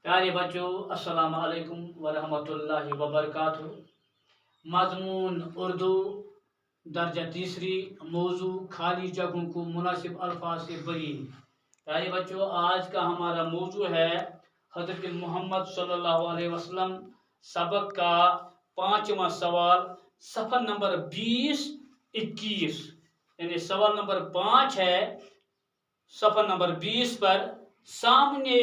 प्यारे बच्चों, अस्सलाम वालेकुम वरहमतुल्लाहि वबरकातुहू। मजमून उर्दू दर्जा तीसरी, मौजू खाली जगहों को मुनासिब अल्फाज से भरिए। प्यारे बच्चों, आज का हमारा मौजू है हज़रत मोहम्मद सल्लल्लाहु अलैहि वसल्लम सबक का 5वां सवाल, सफ़र नंबर 20-21। यानी सवाल नंबर 5 है सफ़र नंबर 20 पर। सामने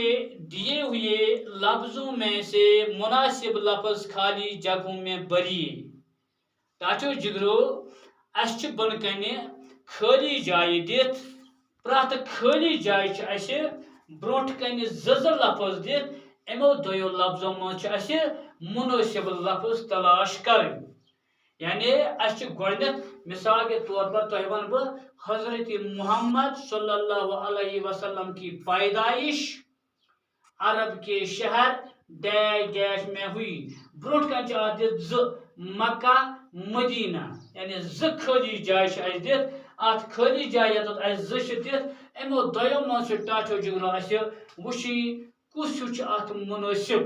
दिए हुए लफ्जों में से मुनासिब लफ्ज खाली जगहों में भरिए। ताचो जिगरो अस बन कन खाली जाय दित, प्रत खाली जाय ब्रोट कन ज लफ्ज दित, एमो दोयो लफ्जों मज मुनासिब लफ्ज तलाश कर। यानी मिसाल के तौर पर तो वन बह हजरत मोहम्मद सल्लल्लाहु अलैहि वसल्लम की पैदाइश अरब के शहर डैश डैश में हुई। ब्रोट कन ज मक्का मदीना, यानी ज खाली जाय दित। अत खाली जाय ज दित, एमो दोयो मज टाचो जिगरो वुशी कुस अत मुनासिब।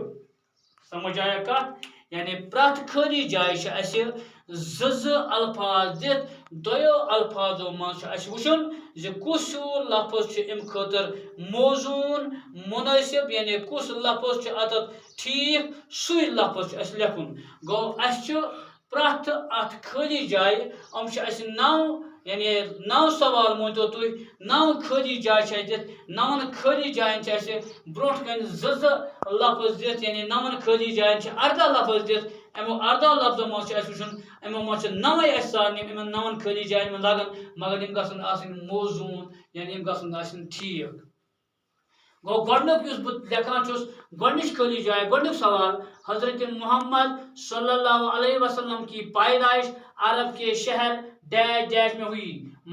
समझ आया कत? यानी प्रत खाली जाय ज अल्फाज दित, दोयो अल्फाजों मज वुचन ज कुस लफ्ज अम खतर मौजून मुनासिब, यानी कुस लफ्ज अत ठीक सुई लफ्ज लिखुन। गो प्रत अत खाली जाय अम 9, यानी 9 सवाल मोतो तुम 9 खाली जाय दित। 9 खाली जायन ब्रोट कन ज लफ्ज दित, यानी 9 खाली जायन 18 लफ्ज दित। एमो 18 लफ्जों मज वुचन एमो मज 9 सारने 9 खाली जायन में लगन, मगर यम गसन मौजून, यानी यम गसन ठीक। गो गोडनुक लेखान गोडनिच खाली जाय गोडनुक सवाल, हजरत मोहम्मद सल्लल्लाहु अलैहि वसल्लम की पैदाइश अरब के शहर डैश डैश में हुई।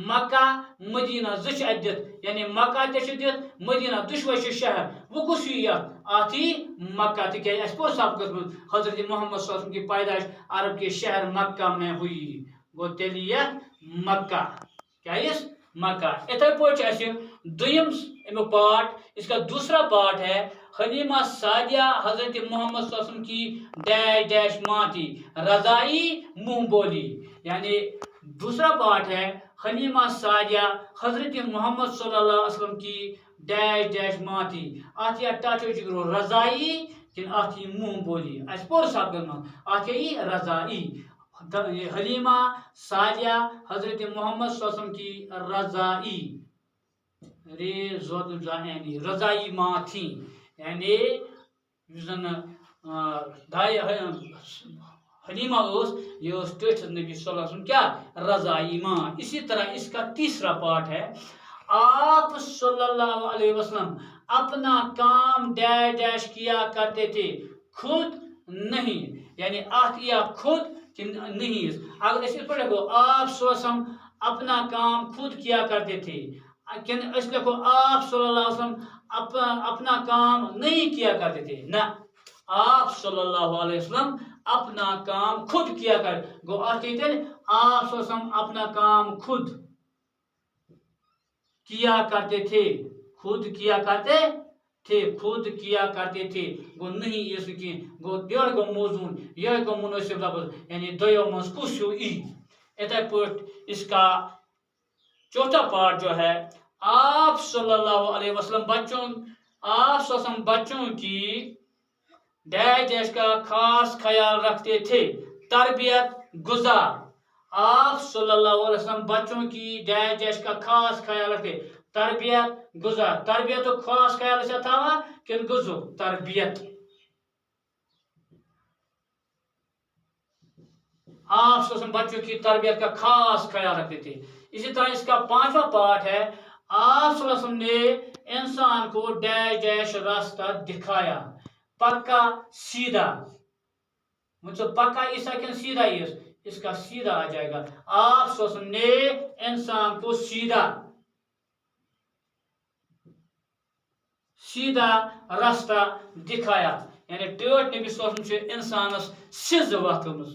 मक्का मदीना ज दित, यानी मक्का दित, मदीना दुशवे शहर। वो कुछ आती मक्का तक पोर सबक हजरत मोहम्मद सल्लल्लाहु अलैहि वसल्लम की पैदाइश अरब के शहर मक्का में हुई। गो तेल मक्का क्या मक्का। इथे पे दुयम पार्ट, इसका दूसरा पार्ट है हलीमा सादिया हजरत मोहम्मद सल्लल्लाहु अलैहि वसल्लम की डैश डैश माँ थी, रजाई मुंह बोली। यानी दूसरा पार्ट है हलीमा सादिया हजरत मोहम्मद सल्लल्लाहु अलैहि वसल्लम की डैश डैश माँ थी। आती टाचो जिगरो रजाई कि आती मुंह बोली। पोर सब आती रजाई, हलीमा सादिया हजरत मोहम्मद सल्लल्लाहु अलैहि वसल्लम की रजाई रजाई माँ थी। यानी हलीमा ये टेठ नबी सल्लल्लाहु अलैहि वसल्लम क्या रजाई माँ। इसी तरह इसका तीसरा पार्ट है आप सल्लल्लाहु अलैहि वसल्लम अपना काम डैश डैश किया करते थे, खुद नहीं। यानी या खुद कि नहीं। अगर इस पर लिखो आप सल्लल्लाहु अपना काम खुद किया करते थे, लिखो आप सल्लल्लाहु अलैहि वसल्लम अपना काम नहीं किया करते थे ना, आप सल्लल्लाहु अलैहि वसल्लम अपना काम खुद किया कर। गो आप सल्लल्लाहु अलैहि वसल्लम अपना काम खुद किया करते थे, खुद किया करते थे, खुद किया करते थे। गो नहीं ये गो डेढ़ गो मौजून, यह गो मुनासिब लफ्ज, यानी दोयो मज कुछ इथे पट। इसका चौथा पार्ट जो है आप सल्लल्लाहु अलैहि वसल्लम बच्चों की डैश डैश का खास ख्याल रखते थे, तरबियत गुजार। आप सल्लल्लाहु अलैहि वसल्लम बच्चों की डैश डैश का खास ख्याल रखते, तरबियत गुजार। तरबियत तो खास ख्याल से था कि गुजो तरबियत। आप सल्लल्लाहु बच्चों की तरबियत का खास ख्याल रखते थे। इसी तरह इसका 5वां पार्ट है आप सल्लल्लाहु अलैहि वसल्लम ने इंसान को डैश डैश रास्ता दिखाया, पक्का सीधा। मतलब पक्का ईसा के सीधा ही इसका सीधा आ जाएगा। आप सल्लल्लाहु अलैहि वसल्लम ने इंसान को सीधा रास्ता दिखाया, यानी टेट नबी सल्लल्लाहु अलैहि वसल्लम इंसानस सिज वथमज।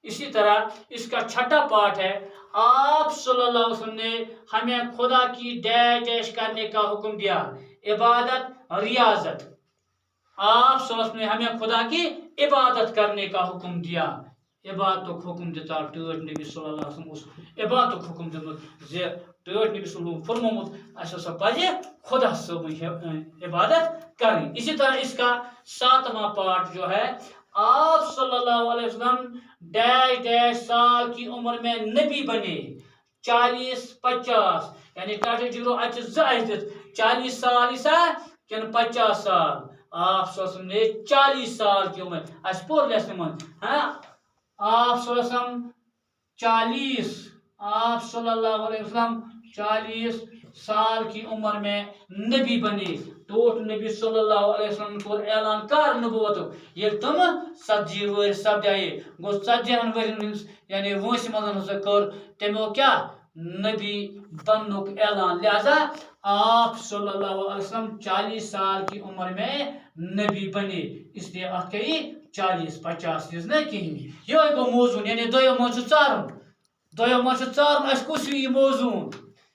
इसी तरह इसका छठा पार्ट है आप सल्लल्लाहु अलैहि वसल्लम ने हमें खुदा की डैश डैश करने का हुक्म दिया, इबादत रियाजत। आप सल्लल्लाहु अलैहि वसल्लम ने हमें खुदा की इबादत करने का हुक्म दिया। इबादत हुक्म दिता टूट नबी सल्लल्लाहु अलैहि वसल्लम इबादत हुक्म दिमुत जे टूट नबी सल्लल्लाहु फरमामुत असा पजे खुदा सब इबादत करनी। इसी तरह इसका 7वां पार्ट जो है, आप सल्लल्लाहु अलैहि वसल्लम डैश डैश साल की उम्र में नबी बने, 40-50 यानी काटे जिगरो अच्छे जायद 40 साल ईसा किन 50 साल आप सल्लल्लाहु ने 40 साल की उम्र अपोर लेसन मन। हाँ, आप सल्लल्लाहु 40 आप सल्लल्लाहु अलैहि वसल्लम 40 साल की उम्र में नबी बने। टोट नबी सल्लल्लाहु अलैहि वसल्लम को ऐलान कर नबूवत ये तुम 70 वर सब्दाये गो 70 वर यानी वंश मजन कर तमो क्या नबी बननुक ऐलान। लिहाजा आप सल्लल्लाहु अलैहि वसल्लम 40 साल की उम्र में नबी बने, इसलिए अत कही 40-50 न कहीं। ये गो मौजून यानी दोयो मौजूद चारम कुछ मौजून।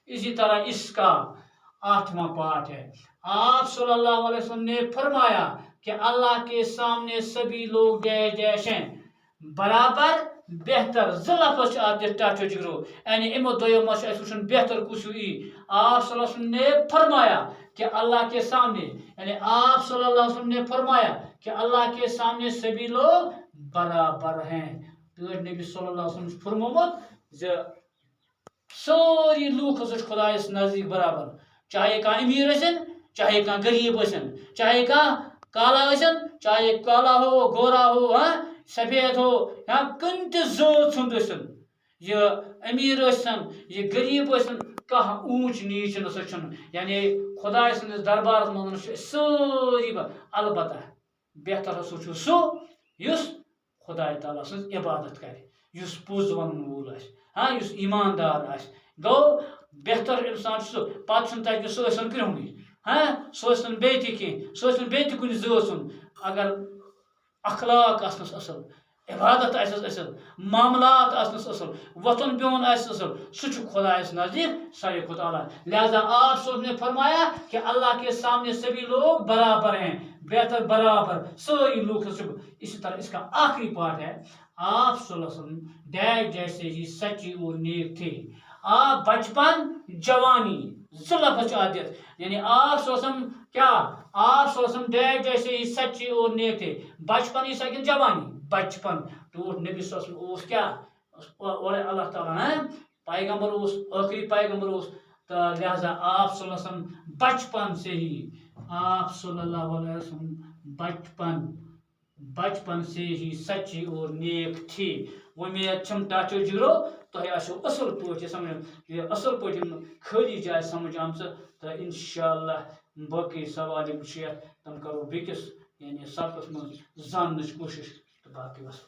इसी तरह इसका 8वां पाठ है, आप सल्लल्लाहु अलैहि वसल्लम ने फरमाया कि अल्लाह के सामने सभी लोग जय जैश हैं, बराबर बेहतर ज़लफ़ आते टाचो जिगरो यानी इमो दोयो मश असुशन बेहतर कुसुई। आप सल्लल्लाहु अलैहि वसल्लम ने फरमाया कि अल्लाह के सामने यानी आप सल्लल्लाहु अलैहि वसल्लम ने फरमाया कि अल्लाह के सामने सभी लोग बराबर हैं। तो नबी सल्लल्लाहु अलैहि वसल्लम फरमामत जे सारी लूक खुदायस नजदीक बराबर, चाहे कह अमीर असन चाहे कह गरीब असन, चाहे कह काला असन चाहे काला हो गोरा हो, हाँ सफेद हो, या कन जोत सुंद असन, ये अमीर असन ये गरीब असन, कह ऊंच नीच न यानी खुदा सस दरबार मन सारी अलबत्ता बेहतर हसो सो युस खुदा ताला सज इबादत करे, युस पोज वन वूल आस, हाँ युस ईमानदार आस। गो बेहतर इंसान सो पत तक सन क्रहमुत, हाँ सन बेति कह सन बेति कुन जोत सुन, अगर अखलाक आसनस असल, इबादत आसनस असल, मामलात आसनस असल, वतन बिहन आसनस असल, सह खुदायस नजदीक सारे खुदा। लिहाजा आप सब ने फरमाया कि अल्लाह के सामने सभी लोग बराबर हैं, बेहतर बराबर सारी लोग। इसी तरह इसका आखिरी पार्ट है, आप सल्लल्लाहु अलैहि वसल्लम डैड जैसे ही सच्ची और नेक थे। आप बचपन जवानी ज़लफ़ आदियत यानी आप सल्लल्लाहु अलैहि वसल्लम क्या आप सल्लल्लाहु अलैहि वसल्लम डैड जैसे ही सच्चे और नेक थे। बचपन ही सकिन जवानी बचपन टूट नबी सल्लल्लाहु अलैहि वसल्लम क्या और अल्लाह ताला है पैगंबर उस आखिरी पैगंबर उस, तो लिहाजा आप सल्लल्लाहु अलैहि वसल्लम बचपन से ही आप सल्लल्लाहु अलैहि वसल्लम बचपन से ही सच्ची और नेक थी। वो मेरे छम टाचो जिरो तो है आशो असल पे समझ ये असल पे खाली जाए समझ आम तो इंशाअल्लाह बाकी सवाल तम करो बिकिस यानी सबकस मन जानने कोशिश तो बाकी बस।